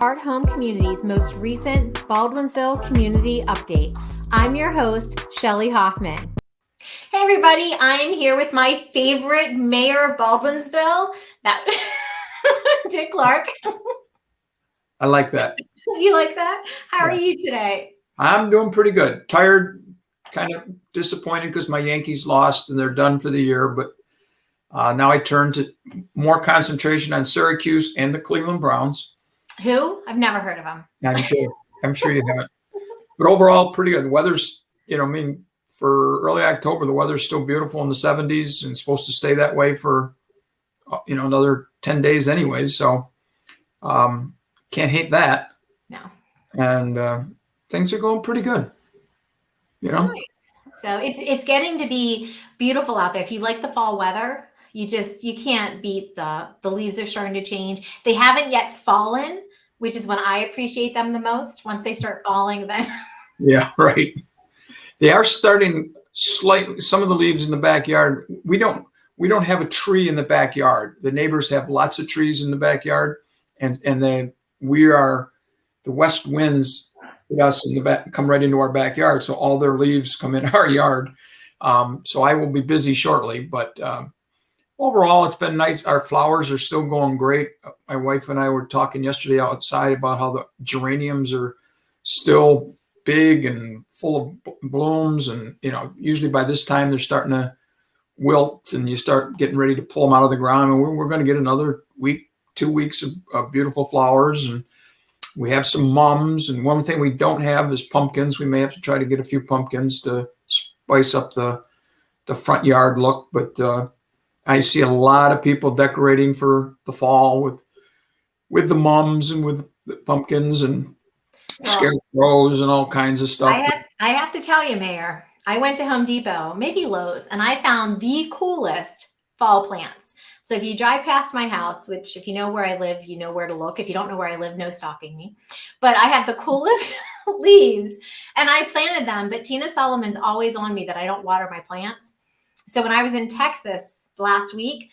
Smart Home Community's most recent Baldwinsville community update. I'm your host, Shelley Hoffman. Hey everybody, I'm here with my favorite mayor of Baldwinsville, Dick Clarke. I like that. You like that? How are you today? I'm doing pretty good. Tired, kind of disappointed because my Yankees lost and they're done for the year. But now I turn to more concentration on Syracuse and the Cleveland Browns. Who? I've never heard of them. I'm sure you haven't. But overall, pretty good. The weather's, for early October, the weather's still beautiful in the 70s and supposed to stay that way for, another 10 days anyways. So can't hate that. No. And things are going pretty good. Right. So it's getting to be beautiful out there. If you like the fall weather, you can't beat the leaves are starting to change. They haven't yet fallen, which is when I appreciate them the most. Once they start falling, then yeah, right. They are starting slightly. Some of the leaves in the backyard. We don't have a tree in the backyard. The neighbors have lots of trees in the backyard, and the west winds hit us in the back, come right into our backyard. So all their leaves come in our yard. So I will be busy shortly, but overall, it's been nice. Our flowers are still going great. My wife and I were talking yesterday outside about how the geraniums are still big and full of blooms. And, usually by this time they're starting to wilt and you start getting ready to pull them out of the ground. And we're going to get another 2 weeks of beautiful flowers. And we have some mums. And one thing we don't have is pumpkins. We may have to try to get a few pumpkins to spice up the front yard look. But, I see a lot of people decorating for the fall with the mums and with the pumpkins and scarecrows and all kinds of stuff. I have to tell you, Mayor, I went to Home Depot, maybe Lowe's, and I found the coolest fall plants. So if you drive past my house, which if you know where I live, you know where to look. If you don't know where I live, no stalking me. But I have the coolest leaves and I planted them. But Tina Solomon's always on me that I don't water my plants. So when I was in Texas last week,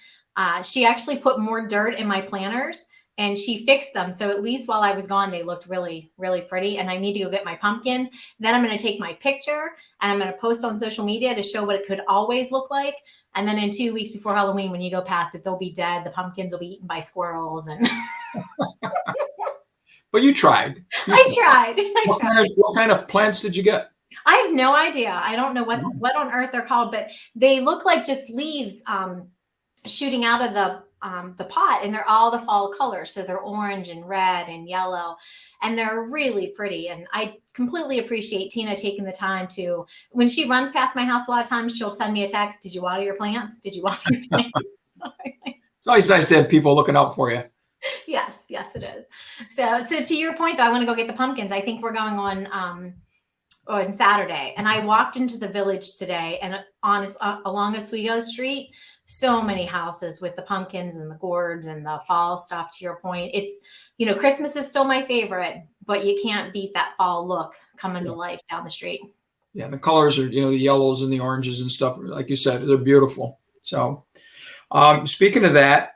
she actually put more dirt in my planters and she fixed them. So at least while I was gone, they looked really, really pretty. And I need to go get my pumpkins. Then I'm going to take my picture and I'm going to post on social media to show what it could always look like. And then in 2 weeks before Halloween, when you go past it, they'll be dead. The pumpkins will be eaten by squirrels. And But you tried. I tried. What kind of plants did you get? I have no idea. I don't know what on earth they're called, but they look like just leaves shooting out of the pot, and they're all the fall colors. So they're orange and red and yellow, and they're really pretty. And I completely appreciate Tina taking the time to, when she runs past my house, a lot of times she'll send me a text. Did you water your plants? Did you water your plants? It's always nice to have people looking out for you. Yes, it is. So to your point, though, I want to go get the pumpkins. I think we're going on Saturday, and I walked into the village today, and along Oswego Street, so many houses with the pumpkins and the gourds and the fall stuff. To your point, it's Christmas is still my favorite, but you can't beat that fall look coming to life down the street. Yeah, and the colors are the yellows and the oranges and stuff. Like you said, they're beautiful. So, speaking of that,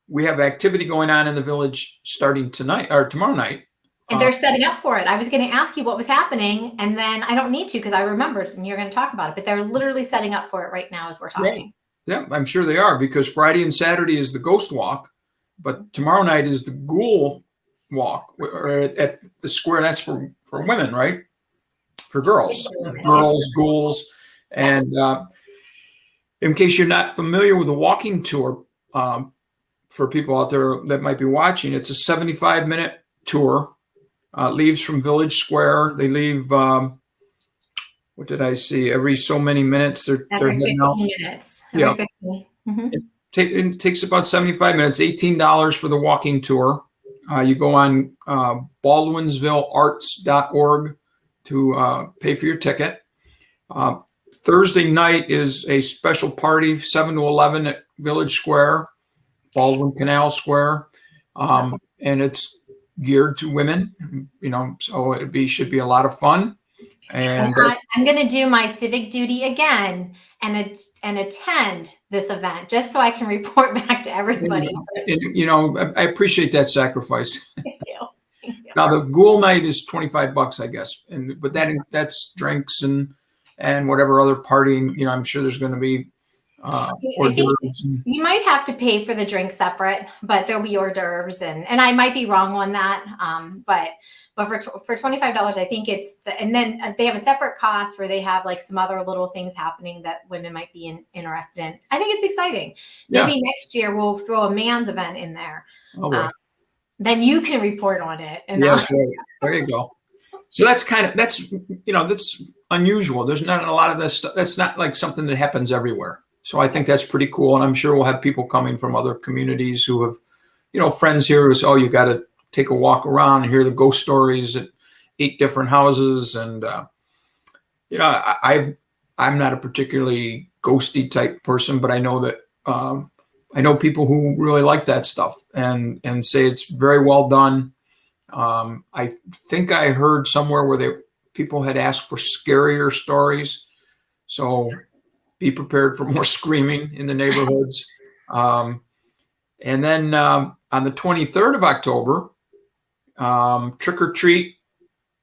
we have activity going on in the village starting tonight or tomorrow night. And they're setting up for it. I was going to ask you what was happening, and then I don't need to because I remembered, and you're going to talk about it. But they're literally setting up for it right now as we're talking. Yeah, I'm sure they are, because Friday and Saturday is the ghost walk, but tomorrow night is the ghoul walk at the square. That's for women, right? For girls, ghouls. And in case you're not familiar with the walking tour, for people out there that might be watching, it's a 75-minute tour. Leaves from Village Square. They leave, what did I see? Every so many minutes. They're 15 minutes. Yeah. 15. Mm-hmm. It takes about 75 minutes, $18 for the walking tour. You go on baldwinsvillearts.org to pay for your ticket. Thursday night is a special party, 7 to 11 at Village Square, Baldwin Canal Square. And it's geared to women, so should be a lot of fun. And I'm going to do my civic duty again and attend this event, just so I can report back to everybody. I appreciate that sacrifice. Thank you. Thank you. Now the ghoul night is $25, I guess, but that's drinks and whatever other partying. I'm sure there's going to be hors d'oeuvres. You might have to pay for the drink separate, but there'll be hors d'oeuvres, and I might be wrong on that. But for $25, I think and then they have a separate cost where they have like some other little things happening that women might be interested in. I think it's exciting. Maybe next year we'll throw a man's event in there. Oh, then you can report on it. And yes, there you go. So that's unusual. There's not a lot of this stuff. That's not like something that happens everywhere. So I think that's pretty cool. And I'm sure we'll have people coming from other communities who have, friends here who say, oh, you got to take a walk around and hear the ghost stories at 8 different houses. And, I'm not a particularly ghosty type person, but I know that, I know people who really like that stuff and say it's very well done. I think I heard somewhere where people had asked for scarier stories. So be prepared for more screaming in the neighborhoods. And then on the 23rd of October, trick or treat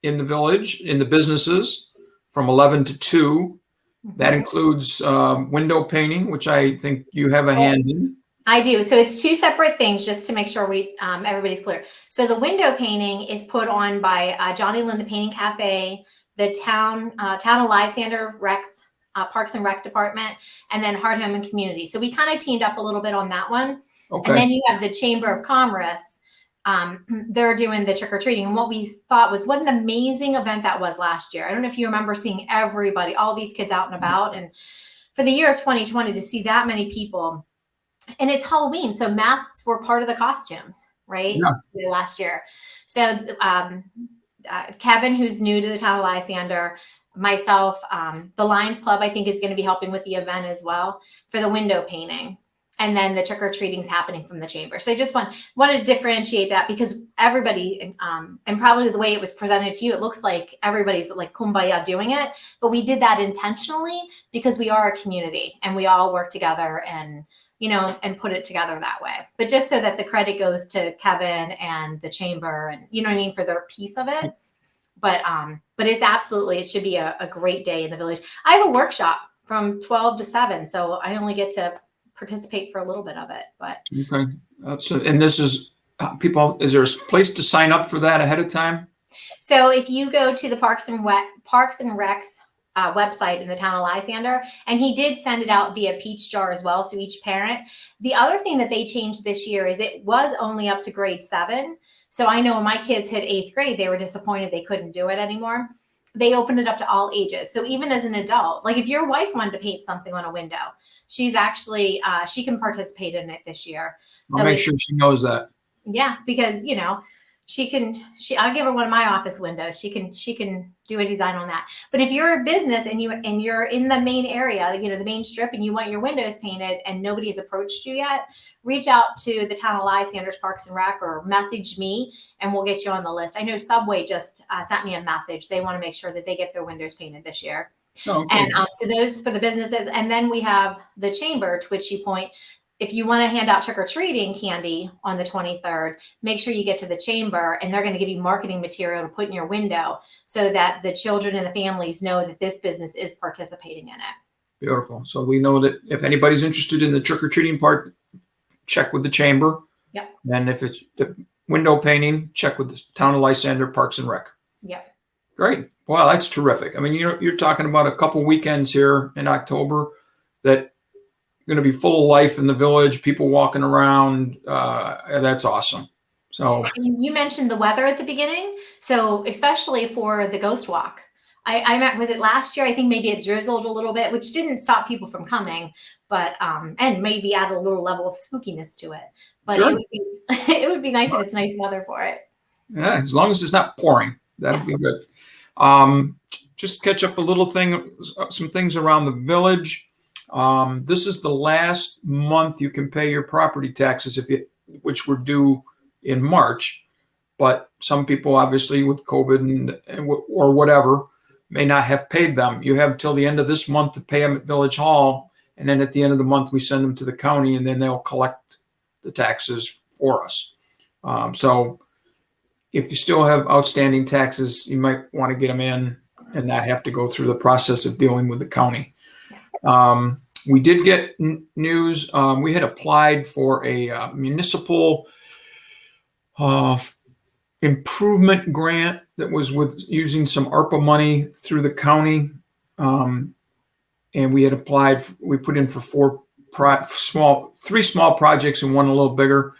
in the village, in the businesses from 11 to 2. That includes window painting, which I think you have a hand in. I do. So it's 2 separate things, just to make sure everybody's clear. So the window painting is put on by Johnny Lynn, the Painting Cafe, the town of Lysander Rex, Parks and Rec Department, and then Heart Home and Community. So we kind of teamed up a little bit on that one. Okay. And then you have the Chamber of Commerce. They're doing the trick or treating. And what we thought was, what an amazing event that was last year. I don't know if you remember seeing everybody, all these kids out and about. And for the year of 2020, to see that many people. And it's Halloween, so masks were part of the costumes, right? Yeah. Last year. So Kevin, who's new to the town of Lysander, myself, the Lions Club, I think, is going to be helping with the event as well for the window painting. And then the trick-or-treating is happening from the chamber. So I just want to differentiate that, because everybody, and probably the way it was presented to you, it looks like everybody's like kumbaya doing it. But we did that intentionally because we are a community and we all work together and put it together that way. But just so that the credit goes to Kevin and the chamber and, for their piece of it. But it's absolutely, it should be a great day in the village. I have a workshop from 12 to 7, so I only get to participate for a little bit of it. But okay. And this is is there a place to sign up for that ahead of time? So if you go to the Parks and Recs website in the town of Lysander, and he did send it out via Peach Jar as well. So each parent. The other thing that they changed this year is it was only up to grade 7. So I know when my kids hit 8th grade, they were disappointed they couldn't do it anymore. They opened it up to all ages. So even as an adult, like if your wife wanted to paint something on a window, she's actually, she can participate in it this year. So I'll make sure she knows that. Yeah, because, I'll give her one of my office windows. She can do a design on that. But if you're a business and you're in the main area, the main strip, and you want your windows painted and nobody has approached you yet, reach out to the town of Lysander's Parks and Rec or message me and we'll get you on the list. I know Subway just sent me a message. They want to make sure that they get their windows painted this year. Oh, okay. And so those for the businesses. And then we have the chamber, to which you point. If you want to hand out trick-or-treating candy on the 23rd, make sure you get to the chamber, and they're going to give you marketing material to put in your window so that the children and the families know that this business is participating in it. Beautiful. So we know that if anybody's interested in the trick-or-treating part, check with the chamber. Yep. And if it's the window painting, check with the town of Lysander Parks and Rec. Yep. Great. Wow, that's terrific. I mean, you're talking about a couple weekends here in October that going to be full of life in the village, people walking around. That's awesome. So you mentioned the weather at the beginning. So especially for the ghost walk, was it last year? I think maybe it drizzled a little bit, which didn't stop people from coming, but, and maybe add a little level of spookiness to it, but sure. It would be nice if it's nice weather for it. Yeah. As long as it's not pouring, that'd be good. Just catch up a little thing, some things around the village. This is the last month you can pay your property taxes which were due in March, but some people obviously with COVID or whatever may not have paid them. You have till the end of this month to pay them at Village Hall, And then at the end of the month, we send them to the county, and then they'll collect the taxes for us. So if you still have outstanding taxes, you might want to get them in and not have to go through the process of dealing with the county. We did get news. We had applied for a municipal improvement grant that was with using some ARPA money through the county. And we had applied, we put in for three small projects and one a little bigger.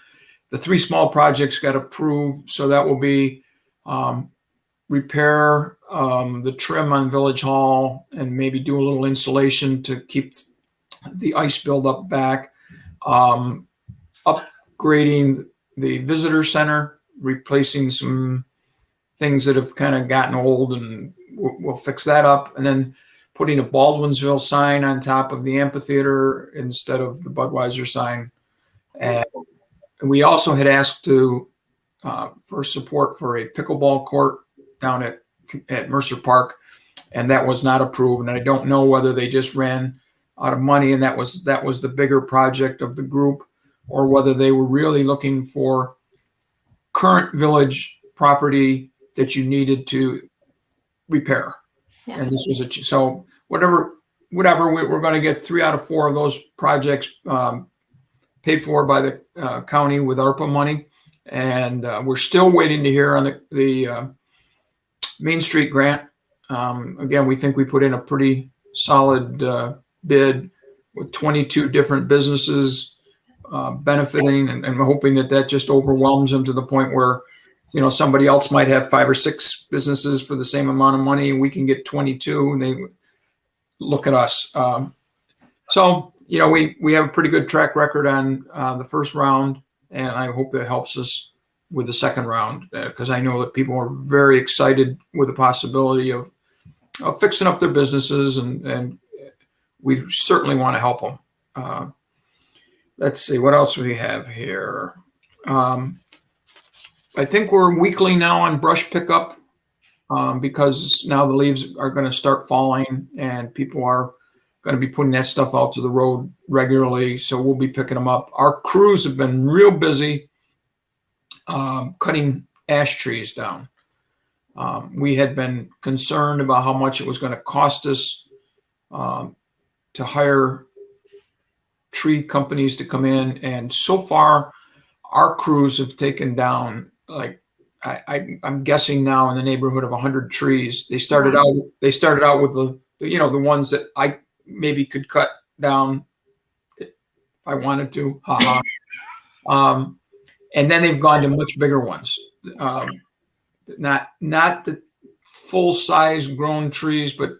The three small projects got approved. So that will be repair the trim on Village Hall and maybe do a little insulation to keep the ice buildup back. Upgrading the visitor center, replacing some things that have kind of gotten old, and we'll fix that up. And then putting a Baldwinsville sign on top of the amphitheater instead of the Budweiser sign. And we also had asked for support for a pickleball court down at Mercer Park, and that was not approved. And I don't know whether they just ran out of money and that was the bigger project of the group, or whether they were really looking for current village property that you needed to repair. Yeah. And this was so whatever we're going to get 3 out of 4 of those projects paid for by the county with ARPA money. And we're still waiting to hear on the Main Street grant. Again, we think we put in a pretty solid bid with 22 different businesses benefiting, and I'm hoping that just overwhelms them to the point where, somebody else might have 5 or 6 businesses for the same amount of money, and we can get 22, and they look at us. So, we have a pretty good track record on the first round, and I hope that helps us with the second round, because I know that people are very excited with the possibility of fixing up their businesses, and we certainly want to help them. Let's see, what else we have here? I think we're weekly now on brush pickup because now the leaves are going to start falling and people are going to be putting that stuff out to the road regularly. So we'll be picking them up. Our crews have been real busy cutting ash trees down. We had been concerned about how much it was going to cost us to hire tree companies to come in, and so far our crews have taken down, like I'm guessing now, in the neighborhood of 100 trees. They started out with the ones that I maybe could cut down if I wanted to, and then they've gone to much bigger ones, not the full size grown trees, but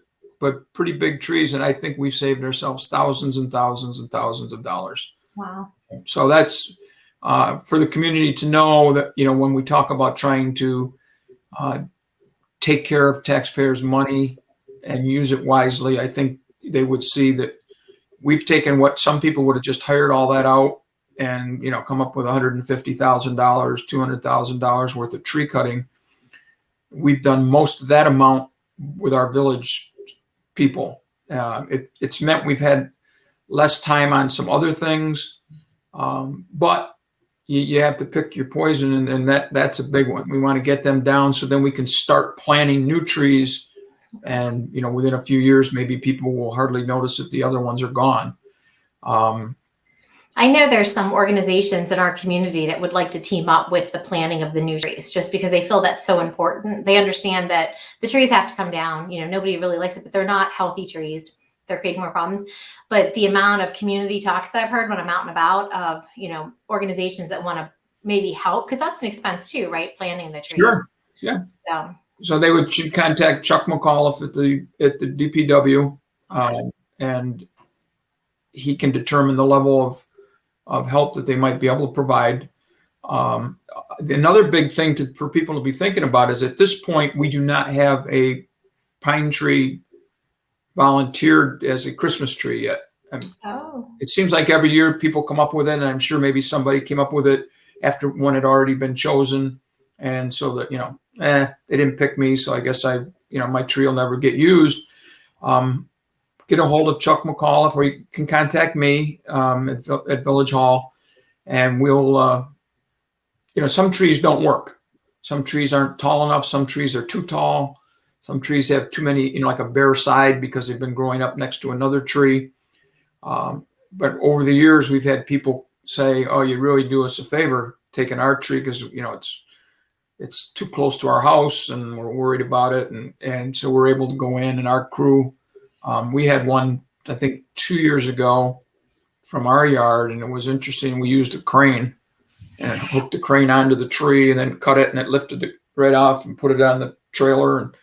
pretty big trees. And I think we've saved ourselves thousands and thousands and thousands of dollars. Wow. So that's for the community to know that, when we talk about trying to take care of taxpayers' money and use it wisely, I think they would see that we've taken what some people would have just hired all that out and, come up with $150,000, $200,000 worth of tree cutting. We've done most of that amount with our village people. It's meant we've had less time on some other things, but you have to pick your poison, and that's a big one. We want to get them down so then we can start planting new trees, and within a few years maybe people will hardly notice that the other ones are gone. I know there's some organizations in our community that would like to team up with the planting of the new trees, just because they feel that's so important. They understand that the trees have to come down. Nobody really likes it, but they're not healthy trees. They're creating more problems. But the amount of community talks that I've heard when I'm out and about of, organizations that want to maybe help, because that's an expense too, right? Planting the trees. Sure. Yeah. So they should contact Chuck McAuliffe at the DPW, and he can determine the level of help that they might be able to provide. Another big thing for people to be thinking about is, at this point, we do not have a pine tree volunteered as a Christmas tree yet. It seems like every year people come up with it, and I'm sure maybe somebody came up with it after one had already been chosen. And so that, they didn't pick me, so I guess my tree will never get used. get a hold of Chuck McAuliffe, or you can contact me at Village Hall, and we'll, some trees don't work. Some trees aren't tall enough. Some trees are too tall. Some trees have too many, like a bare side because they've been growing up next to another tree. But over the years, we've had people say, "Oh, you really do us a favor taking our tree because it's too close to our house and we're worried about it." And so we're able to go in, and our crew, we had one, I think 2 years ago from our yard, and it was interesting. We used a crane and hooked the crane onto the tree and then cut it, and it lifted it right off and put it on the trailer. And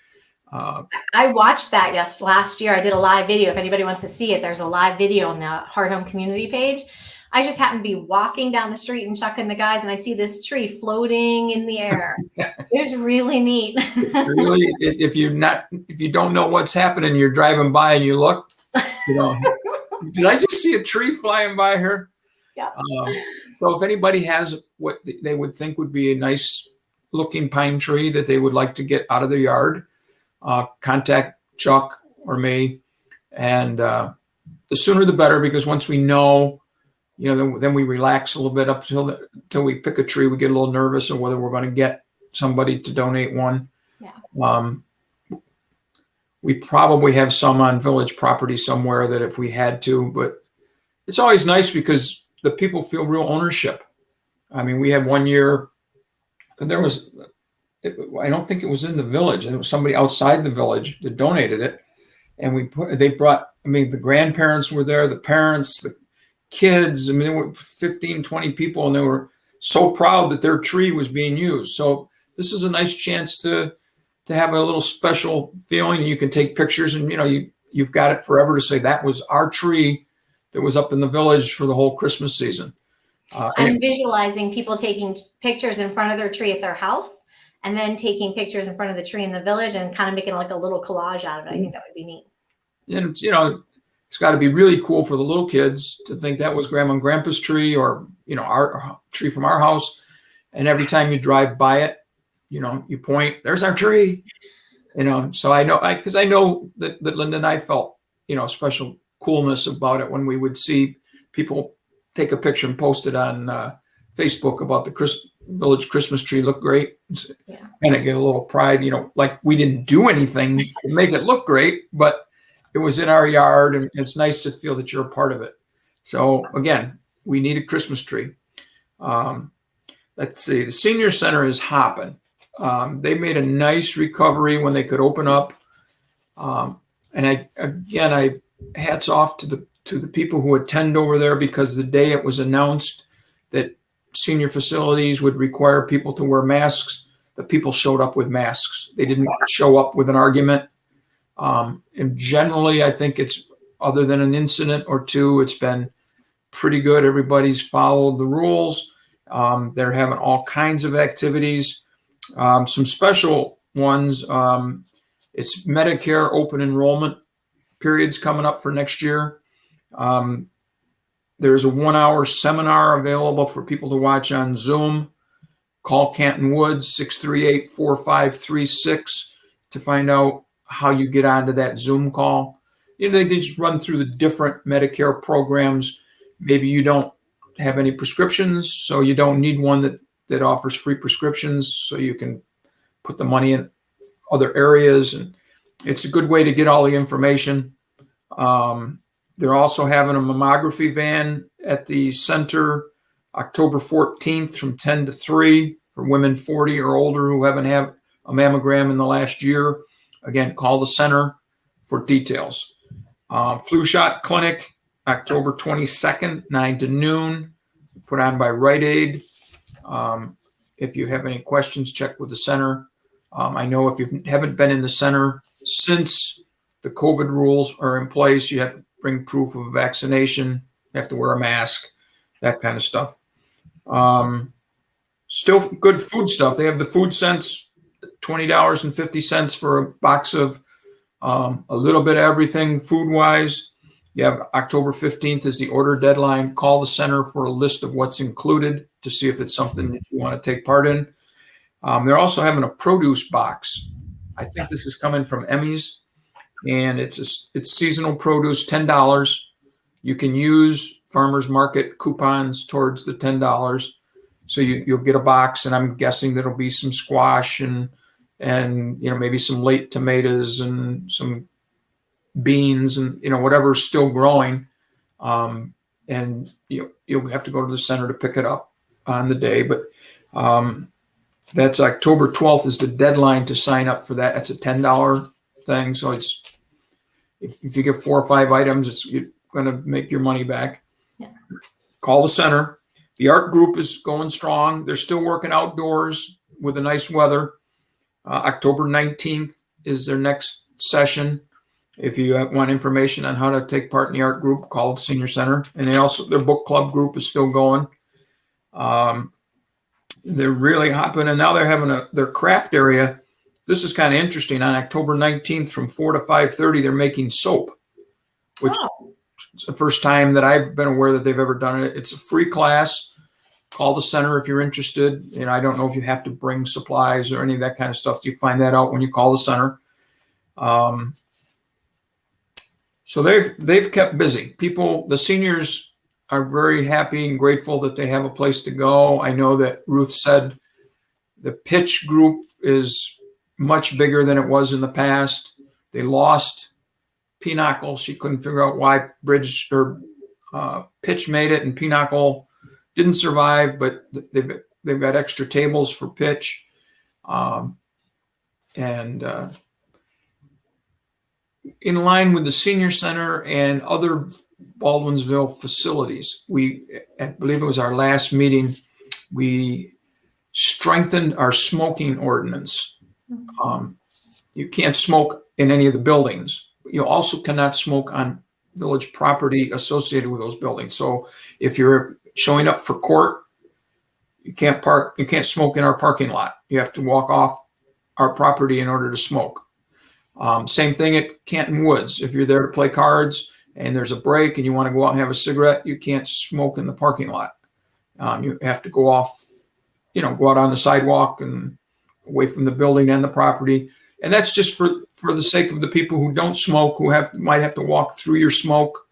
I watched that last year. I did a live video. If anybody wants to see it, there's a live video on the Heart Home community page. I just happened to be walking down the street and Chuck and the guys, and I see this tree floating in the air. It was really neat. Really, if you don't know what's happening, you're driving by and you look, did I just see a tree flying by here? Yeah. So if anybody has what they would think would be a nice looking pine tree that they would like to get out of their yard, contact Chuck or me. And the sooner the better, because once we know, then we relax a little bit up until we pick a tree. We get a little nervous of whether we're going to get somebody to donate one. Yeah. We probably have some on village property somewhere that if we had to, but it's always nice because the people feel real ownership. I mean, we had 1 year, I don't think it was in the village. It was somebody outside the village that donated it. And the grandparents were there, the parents, the kids. I mean, there were 15, 20 people, and they were so proud that their tree was being used. So this is a nice chance to have a little special feeling, and you can take pictures, and you've got it forever to say that was our tree that was up in the village for the whole Christmas season. I'm visualizing people taking pictures in front of their tree at their house, and then taking pictures in front of the tree in the village, and kind of making like a little collage out of it. I think that would be neat. And it's got to be really cool for the little kids to think that was Grandma and Grandpa's tree, or our tree from our house. And every time you drive by it, you point, there's our tree. So I know that Linda and I felt special coolness about it when we would see people take a picture and post it on Facebook about the village Christmas tree. Look great. Yeah. And I get a little pride, like we didn't do anything to make it look great, but it was in our yard, and it's nice to feel that you're a part of it. So again, we need a Christmas tree. Let's see, the senior center is hopping. They made a nice recovery when they could open up. And I hats off to the people who attend over there, because the day it was announced that senior facilities would require people to wear masks, the people showed up with masks. They didn't show up with an argument. And generally, I think it's, other than an incident or two, it's been pretty good. Everybody's followed the rules. They're having all kinds of activities. Some special ones. It's Medicare open enrollment periods coming up for next year. There's a 1-hour seminar available for people to watch on Zoom. Call Canton Woods 638-4536 to find out how you get onto that Zoom call. They just run through the different Medicare programs. Maybe you don't have any prescriptions, so you don't need one that offers free prescriptions, so you can put the money in other areas. And it's a good way to get all the information. They're also having a mammography van at the center October 14th from 10 to 3 for women 40 or older who haven't had a mammogram in the last year. Again, call the center for details. Flu shot clinic, October 22nd, 9 to noon, put on by Rite Aid. If you have any questions, check with the center. I know if you haven't been in the center since the COVID rules are in place, you have to bring proof of vaccination, you have to wear a mask, that kind of stuff. Still good food stuff. They have the food cents, $20.50 for a box of a little bit of everything food-wise. You have October 15th is the order deadline. Call the center for a list of what's included to see if it's something that you want to take part in. They're also having a produce box. I think this is coming from Emmy's. and it's seasonal produce, $10. You can use farmers market coupons towards the $10. So you'll get a box, and I'm guessing there'll be some squash and maybe some late tomatoes and some beans and whatever's still growing. And you'll have to go to the center to pick it up on the day. But that's October 12th is the deadline to sign up for that. That's a $10 thing. So it's if you get 4 or 5 items, you're going to make your money back. Yeah. Call the center. The art group is going strong. They're still working outdoors with the nice weather. October 19th is their next session. If you want information on how to take part in the art group, call the senior center. And their book club group is still going. They're really hopping, and now they're having their craft area. This is kind of interesting. On October 19th from 4 to 5:30, they're making soap, which is the first time that I've been aware that they've ever done it. It's a free class. Call the center if you're interested. I don't know if you have to bring supplies or any of that kind of stuff. You find that out when you call the center. So they've kept busy. The seniors are very happy and grateful that they have a place to go. I know that Ruth said the pitch group is much bigger than it was in the past. They lost Pinochle. She couldn't figure out why pitch made it and Pinochle didn't survive, but they've got extra tables for pitch. In line with the senior center and other Baldwinsville facilities, I believe it was our last meeting, we strengthened our smoking ordinance. You can't smoke in any of the buildings. You also cannot smoke on village property associated with those buildings. So if you're showing up for court, you can't smoke in our parking lot. You have to walk off our property in order to smoke. Same thing at Canton Woods. If you're there to play cards and there's a break and you want to go out and have a cigarette, you can't smoke in the parking lot. You have to go off, go out on the sidewalk and away from the building and the property. And that's just for the sake of the people who don't smoke, who might have to walk through your smoke.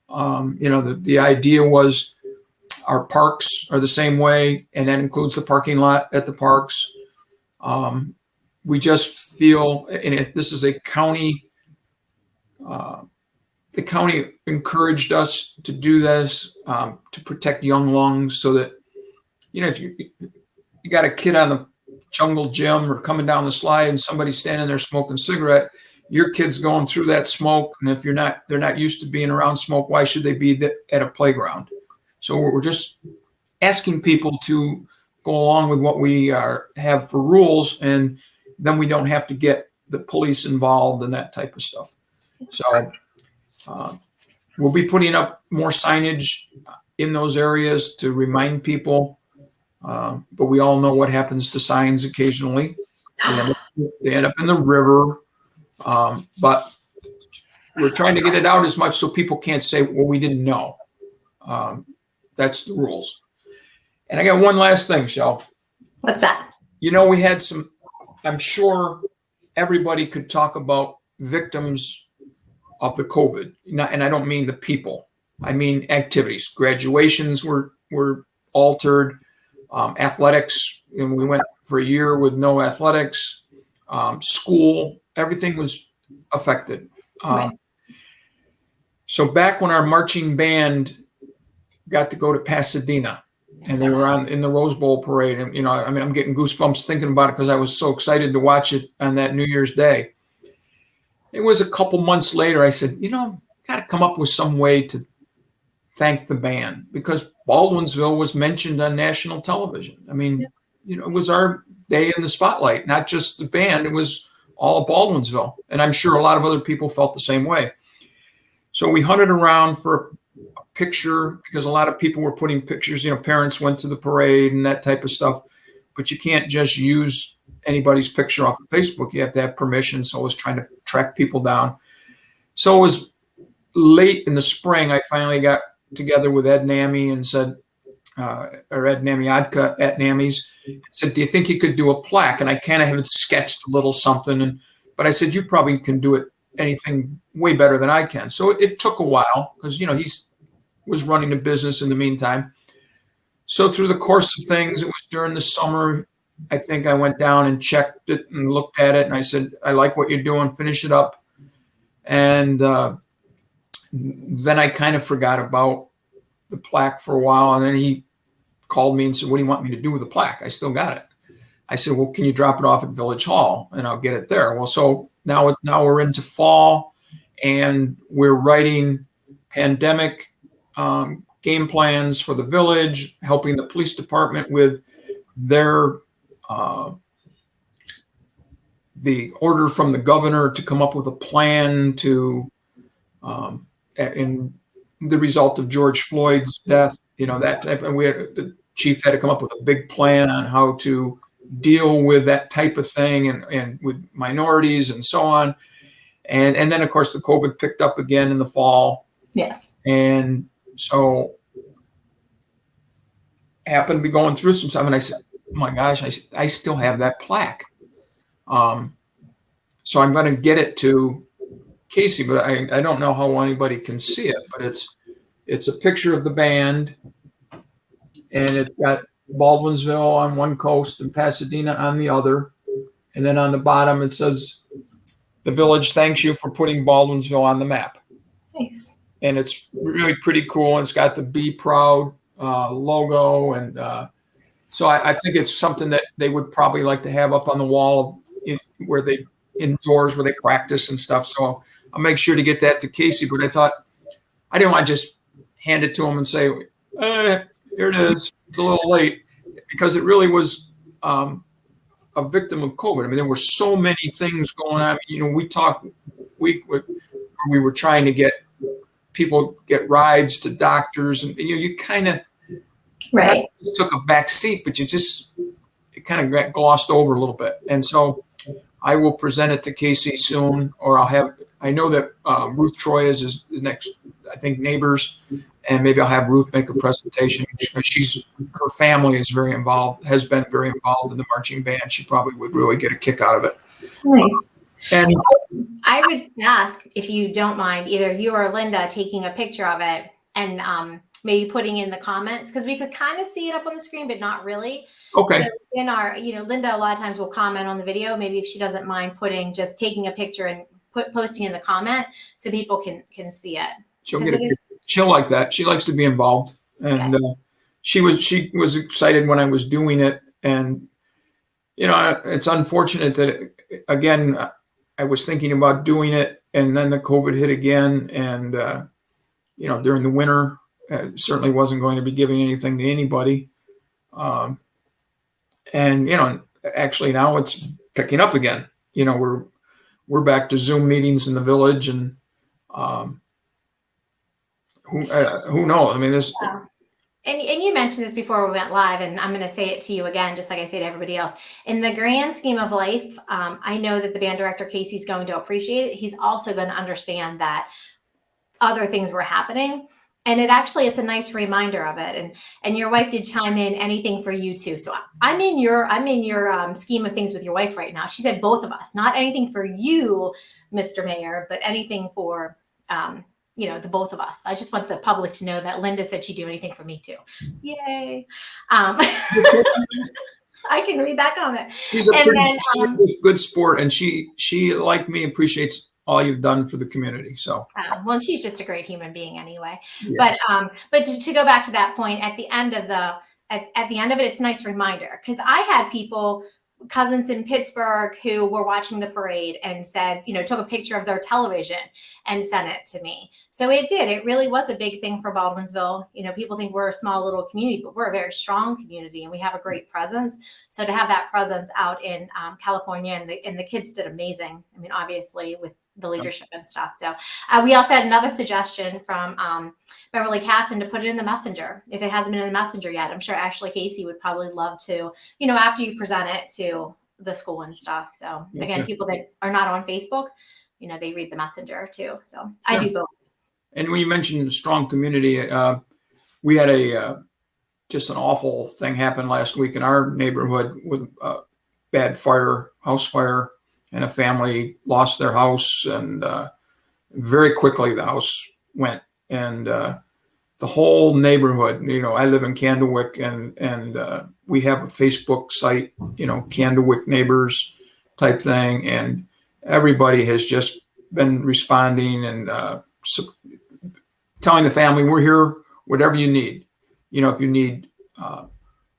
The idea was our parks are the same way, and that includes the parking lot at the parks. We just feel, and this is a county, the county encouraged us to do this to protect young lungs, so that, if you got a kid on the jungle gym or coming down the slide and somebody's standing there smoking a cigarette, your kid's going through that smoke. And if they're not used to being around smoke, why should they be at a playground? So we're just asking people to go along with what we have for rules, and then we don't have to get the police involved and that type of stuff. So we'll be putting up more signage in those areas to remind people. But we all know what happens to signs occasionally. They end up in the river. But we're trying to get it out as much so people can't say, well, we didn't know. That's the rules. And I got one last thing, Shell. What's that? We had I'm sure everybody could talk about victims of the COVID. And I don't mean the people. I mean activities. Graduations were altered. Athletics, and we went for a year with no athletics. School, everything was affected. Right. So back when our marching band got to go to Pasadena, and they were in the Rose Bowl parade, and I'm getting goosebumps thinking about it because I was so excited to watch it on that New Year's Day. It was a couple months later. I said, got to come up with some way to thank the band, because Baldwinsville was mentioned on national television. It was our day in the spotlight, not just the band. It was all of Baldwinsville. And I'm sure a lot of other people felt the same way. So we hunted around for a picture, because a lot of people were putting pictures, parents went to the parade and that type of stuff, but you can't just use anybody's picture off of Facebook. You have to have permission. So I was trying to track people down. So it was late in the spring. I finally got together with Ed Nami and said, or Ed Namiadka at Nami's, said, do you think you could do a plaque? And I kind of have sketched a little something, but I said, you probably can do it anything way better than I can. So it took a while because, was running a business in the meantime. So through the course of things, it was during the summer, I think I went down and checked it and looked at it. And I said, I like what you're doing, finish it up. And then I kind of forgot about the plaque for a while. And then he called me and said, what do you want me to do with the plaque? I still got it. I said, well, can you drop it off at Village Hall and I'll get it there? Well, so now we're into fall and we're writing pandemic game plans for the village, helping the police department with their the order from the governor to come up with a plan to in the result of George Floyd's death, that type. And the chief had to come up with a big plan on how to deal with that type of thing and with minorities and so on. And then of course the COVID picked up again in the fall. Yes. And so I happened to be going through some stuff and I said, oh my gosh, I still have that plaque. So I'm going to get it to Casey, but I don't know how anybody can see it, but it's a picture of the band and it's got Baldwinsville on one coast and Pasadena on the other. And then on the bottom, it says, the village thanks you for putting Baldwinsville on the map. Nice. And it's really pretty cool. It's got the Be Proud logo. And so I think it's something that they would probably like to have up on the wall indoors where they practice and stuff. So I'll make sure to get that to Casey. But I thought I didn't want to just hand it to him and say, here it is. It's a little late, because it really was a victim of COVID. I mean, there were so many things going on. We were trying to get rides to doctors, and you kind of took a back seat, but it kind of got glossed over a little bit. And so I will present it to Casey soon, or I know that Ruth Troy is next, I think, neighbors. And maybe I'll have Ruth make a presentation. Her family is very involved, has been very involved in the marching band. She probably would really get a kick out of it. Nice. And I would ask, if you don't mind, either you or Linda taking a picture of it and maybe putting in the comments, because we could kind of see it up on the screen, but not really. Okay. So in our, Linda a lot of times will comment on the video. Maybe if she doesn't mind taking a picture and posting in the comment so people can see it. She'll like that. She likes to be involved, and she was excited when I was doing it. And it's unfortunate that again I was thinking about doing it, and then the COVID hit again, and during the winter, certainly wasn't going to be giving anything to anybody. And actually now it's picking up again. We're back to Zoom meetings in the village, and who knows? I mean, there's. And you mentioned this before we went live, and I'm going to say it to you again, just like I say to everybody else. In the grand scheme of life, I know that the band director, Casey's going to appreciate it. He's also going to understand that other things were happening. And it's a nice reminder of it. And your wife did chime in, anything for you too. So I'm in your scheme of things with your wife right now. She said both of us, not anything for you, Mr. Mayor, but anything for the both of us. I just want the public to know that Linda said she'd do anything for me too. Yay. I can read that comment. She's a good sport, and she, like me, appreciates all you've done for the community. So well, she's just a great human being anyway. Yes. But to go back to that point, at the end of it, it's a nice reminder, because I had cousins in Pittsburgh who were watching the parade and said, took a picture of their television and sent it to me. So it really was a big thing for Baldwinsville. People think we're a small little community, but we're a very strong community and we have a great presence. So to have that presence out in California, and the kids did amazing. I mean, obviously with the leadership and stuff. So we also had another suggestion from Beverly Casson to put it in the messenger. If it hasn't been in the messenger yet, I'm sure Ashley Casey would probably love to, after you present it to the school and stuff. So again, people that are not on Facebook, they read the messenger too. So sure. I do both. And when you mentioned strong community, we had just an awful thing happen last week in our neighborhood with a bad house fire. and a family lost their house, and very quickly the house went, and the whole neighborhood. I live in Candlewick, and we have a Facebook site, Candlewick Neighbors type thing, and everybody has just been responding and telling the family, we're here, whatever you need. If you need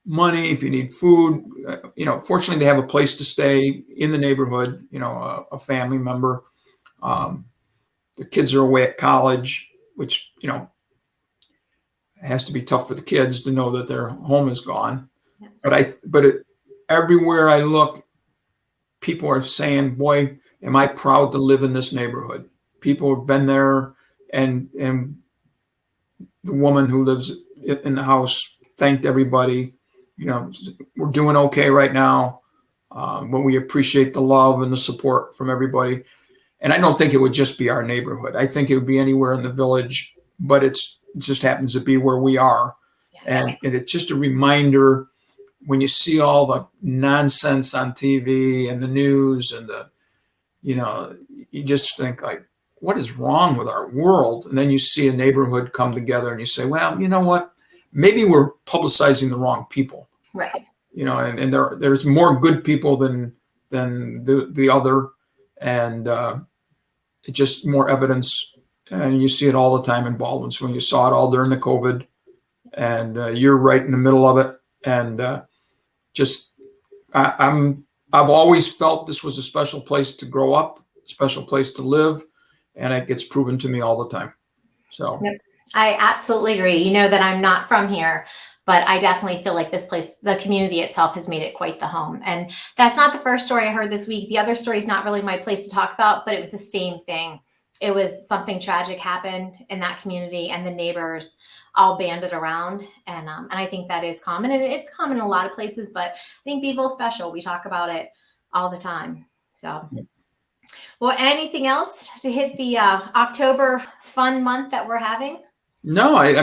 money, if you need food, fortunately they have a place to stay in the neighborhood, a family member. The kids are away at college, which, it has to be tough for the kids to know that their home is gone. Yeah. But everywhere I look, people are saying, boy, am I proud to live in this neighborhood. People have been there, and the woman who lives in the house thanked everybody. We're doing okay right now, but we appreciate the love and the support from everybody. And I don't think it would just be our neighborhood. I think it would be anywhere in the village, but it just happens to be where we are. Yeah. And it's just a reminder, when you see all the nonsense on TV and the news and you just think, like, what is wrong with our world? And then you see a neighborhood come together and you say, well, you know what? Maybe we're publicizing the wrong people. Right. And there's more good people than the other. And it's just more evidence. And you see it all the time in Baldwinsville. You saw it all during the COVID. And you're right in the middle of it. And I've always felt this was a special place to grow up, special place to live. And it gets proven to me all the time. So yep. I absolutely agree. You know that I'm not from here, but I definitely feel like this place, the community itself, has made it quite the home. And that's not the first story I heard this week. The other story is not really my place to talk about, but it was the same thing. It was something tragic happened in that community, and the neighbors all banded around. And I think that is common, and it's common in a lot of places, but I think Beeville's special. We talk about it all the time. So. Well, anything else to hit the October fun month that we're having? No, I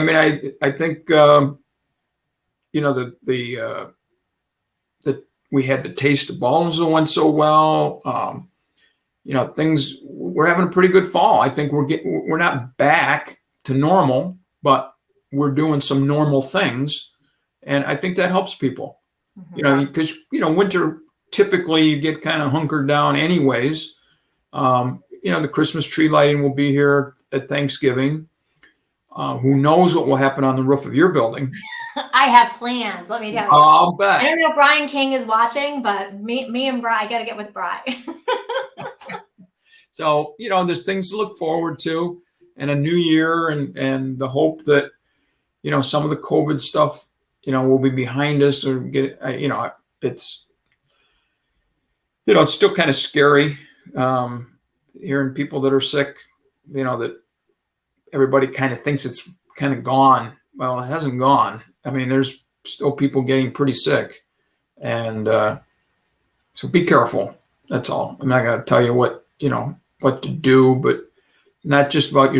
think that we had the taste of Baldwinsville went so well. Things, we're having a pretty good fall. I think we're not back to normal, but we're doing some normal things, and I think that helps people. Mm-hmm. Because winter, typically you get kind of hunkered down anyways. The Christmas tree lighting will be here at Thanksgiving. Who knows what will happen on the roof of your building? I have plans. Let me tell you. I'll bet. I don't know if Brian King is watching, but me and Bri, I got to get with Bri. So, there's things to look forward to, and a new year, and the hope that, some of the COVID stuff, will be behind us, or get, it's still kind of scary. Hearing people that are sick, that everybody kind of thinks it's kind of gone. Well, it hasn't gone. There's still people getting pretty sick, and so be careful. That's all. I'm not going to tell you what to do, but not just about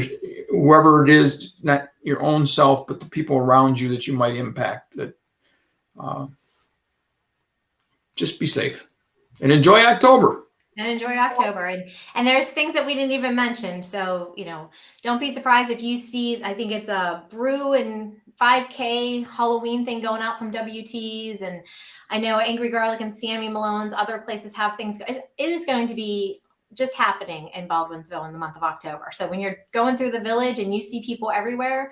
whoever it is, not your own self, but the people around you that you might impact. That just be safe and enjoy October. And enjoy October. And there's things that we didn't even mention. So, don't be surprised if you see, I think it's a brew and 5K Halloween thing going out from WTs. And I know Angry Garlic and Sammy Malone's, other places have things. It is going to be just happening in Baldwinsville in the month of October. So when you're going through the village and you see people everywhere,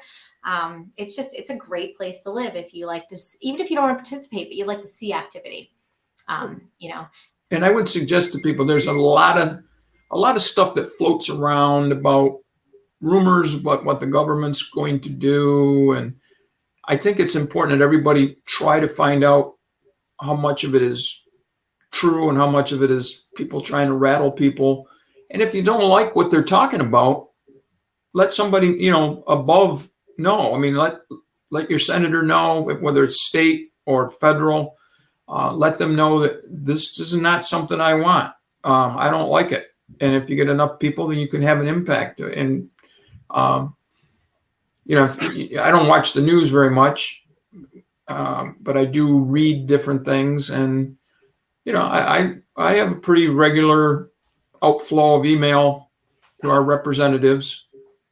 it's a great place to live if you like to, even if you don't want to participate, but you like to see activity, And I would suggest to people, there's a lot of stuff that floats around about rumors about what the government's going to do. And I think it's important that everybody try to find out how much of it is true and how much of it is people trying to rattle people. And if you don't like what they're talking about, let somebody, above know. Let your senator know, whether it's state or federal. Let them know that this is not something I want. I don't like it. And if you get enough people, then you can have an impact. And, I don't watch the news very much, but I do read different things. And, I have a pretty regular outflow of email to our representatives,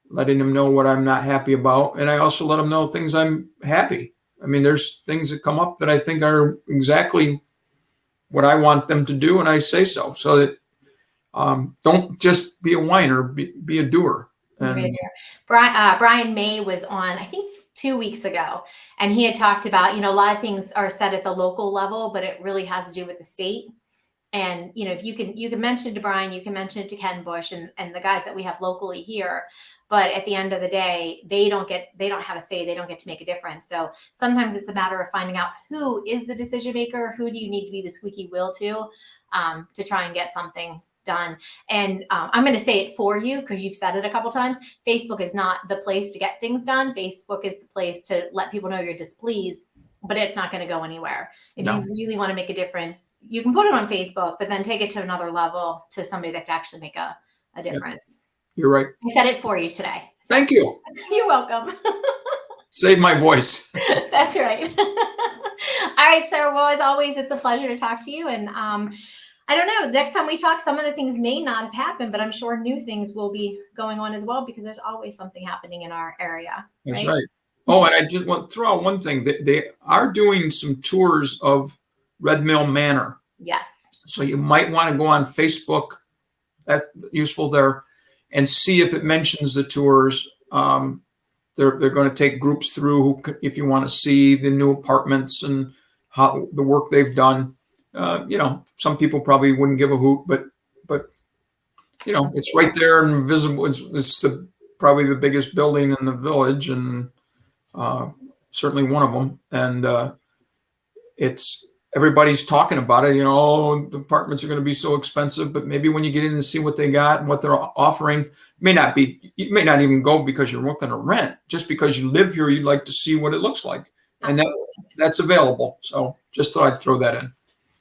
letting them know what I'm not happy about. And I also let them know things I'm happy. I mean, there's things that come up that I think are exactly what I want them to do, and I say so. So that don't just be a whiner, be a doer. And Brian May was on, I think, 2 weeks ago, and he had talked about, a lot of things are said at the local level, but it really has to do with the state. And, if you can mention it to Brian, you can mention it to Ken Bush and the guys that we have locally here. But at the end of the day, they don't have a say. They don't get to make a difference. So sometimes it's a matter of finding out who is the decision maker, who do you need to be the squeaky wheel to try and get something done. And I'm going to say it for you because you've said it a couple times. Facebook is not the place to get things done. Facebook is the place to let people know you're displeased, but it's not going to go anywhere. If you really want to make a difference, you can put it on Facebook, but then take it to another level to somebody that can actually make a difference. You're right. I said it for you today. So. Thank you. You're welcome. Save my voice. That's right. All right, sir. Well, as always, it's a pleasure to talk to you. And I don't know, next time we talk, some of the things may not have happened, but I'm sure new things will be going on as well, because there's always something happening in our area. That's right. Oh, and I just want to throw out one thing. They are doing some tours of Red Mill Manor. Yes. So you might want to go on Facebook, that's useful there, and see if it mentions the tours. They're going to take groups through if you want to see the new apartments and how the work they've done. Some people probably wouldn't give a hoot, but it's right there and visible. It's probably the biggest building in the village, and certainly one of them. And it's everybody's talking about it. The apartments are going to be so expensive, but maybe when you get in and see what they got and what they're offering, you may not even go because you're looking to rent. Just because you live here, you'd like to see what it looks like, and that's available. So just thought I'd throw that in.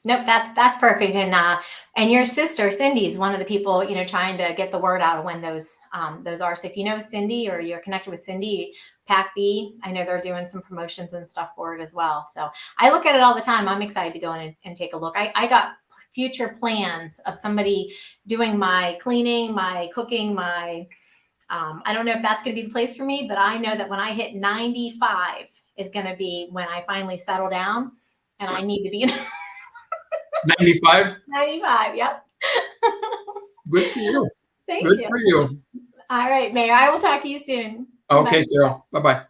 Nope, that's perfect. And your sister Cindy is one of the people trying to get the word out of when those are. So if you know Cindy or you're connected with Cindy, Pack B, I know they're doing some promotions and stuff for it as well. So I look at it all the time. I'm excited to go in and take a look. I got future plans of somebody doing my cleaning, my cooking, my I don't know if that's going to be the place for me, but I know that when I hit 95 is going to be when I finally settle down, and I need to be in. 95? 95, yep. Good for you. Thank you. Good for you. All right, Mayor. I will talk to you soon. Okay, Carol. Bye-bye.